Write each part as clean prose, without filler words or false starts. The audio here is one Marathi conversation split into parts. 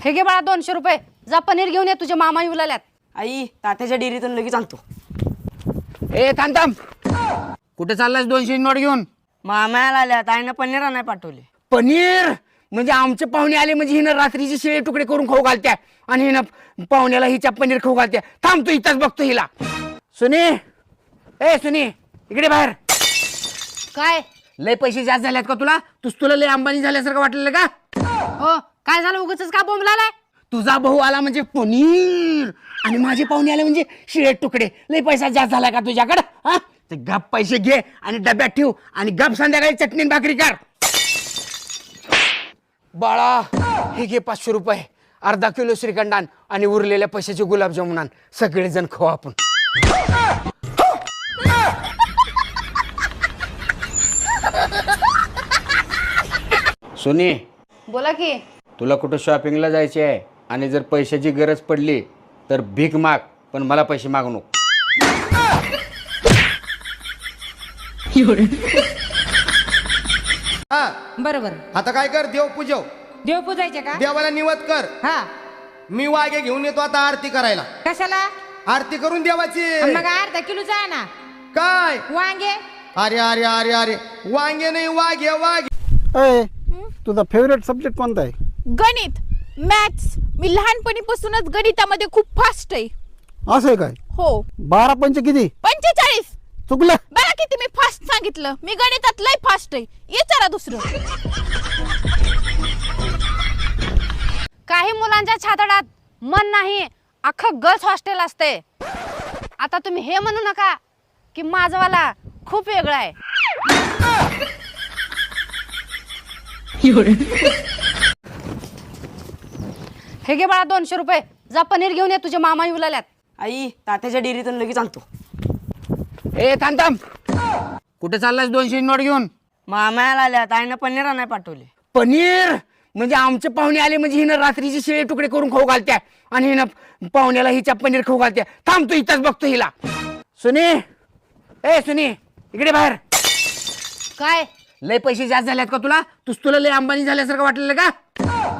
हे घे बाळा 200 रुपये. जा पनीर घेऊन ये, तुझ्या मामा येऊ लागल्यात. आई तात्याच्या डेअरीतून लगेच आणतो. ए थांब थांब, कुठे चाललास 200 नोट घेऊन? मामाला आल्यात, आईनं पनीर आणाय पाठवले. पनीर म्हणजे आमचे पाहुणे आले म्हणजे हिनं रात्रीचे शिळे तुकडे करून खाऊ घालत्या आणि हिनं पाहुण्याला हिच्या पनीर खाऊ घालत्या. थांब तू इथंच बघतो हिला. सुनी, ए सुनी, इकडे बाहेर. काय लय पैसे जास्त झाल्यात का तुला लय अंबानी झाल्यासारखं वाटलेलं का? हो, काय झालं? उगाचच का बोंबलालाय? तुझा भाऊ आला म्हणजे पनीर आणि माझे पाहुणे आले म्हणजे शिळे तुकडे. लय पैसा जास्त झाला का तुझ्याकडं? हा, ते गप पैसे घे आणि डब्यात ठेव आणि गप संध्याकाळी चटणी आणि भाकरी कर. बाळा, हे घे 500 रुपये. अर्धा किलो श्रीखंडान आणि उरलेल्या पैशाचे गुलाबजामुन आण. सगळेजण खाऊ आपण. सुनी, बोला की. तुला कुठं शॉपिंगला जायचे आहे आणि जर पैशाची गरज पडली तर भीक माग, पण मला पैसे मागू नको. हा, बरोबर. आता काय कर, देव पूजव. देव पूजायचे का? देवाला निवत कर. हा. मी वाघे घेऊन येतो आता आरती करायला. कशाला? आरती करून देवाची. मग अर्धा किलोचा आहे ना. काय? वांगे. अरे अरे अरे अरे, वांगे नाही, वाघे वाघे. अय, तुझा फेवरेट सब्जेक्ट कोणता आहे? गणित, मॅथ्स. मी लहानपणीपासूनच गणितामध्ये खूप फास्ट आहे. असं आहे काय? हो. 12 पंच किती? 45. चुकलं. बघा किती मी फास्ट सांगितलं. मी गणितात लय फास्ट आहे. विचारा दुसरं. काही मुलांच्या छातडात मन नाही, अख्खं गर्ल्स हॉस्टेल असते. आता तुम्ही हे म्हणू नका की माझवाला खूप वेगळा आहे. हे घे बाळा 200 रुपये. जा पनीर घेऊन ये, तुझ्या मामा येऊ लागल्यात. आई तात्याच्या डेअरीतून लगेच आणतो. ए थांब थांब, कुठे चाललास 200 नोट घेऊन? मामाला आल्यात, आईनं पनीर आणाय पाठवले. पनीर म्हणजे आमचे पाहुणे आले म्हणजे हिनं रात्रीचे शिळे तुकडे करून खाऊ घालत्या आणि हिनं पाहुण्याला हिच्या पनीर खाऊ घालत्या. थांब तू इथंच बघतो हिला. सुनी, ए सुनी, इकडे बाहेर. काय लय पैसे जास्त झाल्यात का तुला लय अंबानी झाल्यासारखं वाटलेलं का?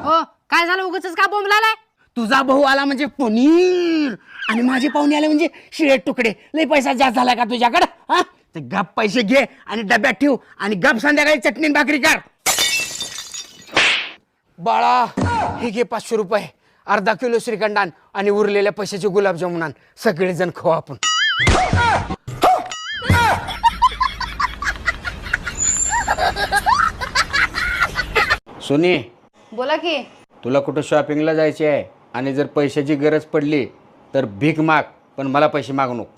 हो, काय झालं? उगाचच का बोंबलालाय? तुझा भाऊ आला म्हणजे पनीर आणि माझे पाहुणे आले म्हणजे शिळे तुकडे. लय पैसा जास्त झाला का तुझ्याकडं? हा, ते गप पैसे घे आणि डब्यात ठेव आणि गप संध्याकाळी चटणी आणि भाकरी कर. बाळा, हे घे 500 रुपये. अर्धा किलो श्रीखंडान आणि उरलेल्या पैशाचे गुलाबजामुन आण. सगळेजण खाऊ आपण. सुनी, बोला की. तुला कुठं शॉपिंगला जायचे आहे आणि जर पैशाची गरज पडली तर भीक माग, पण मला पैसे मागू नको.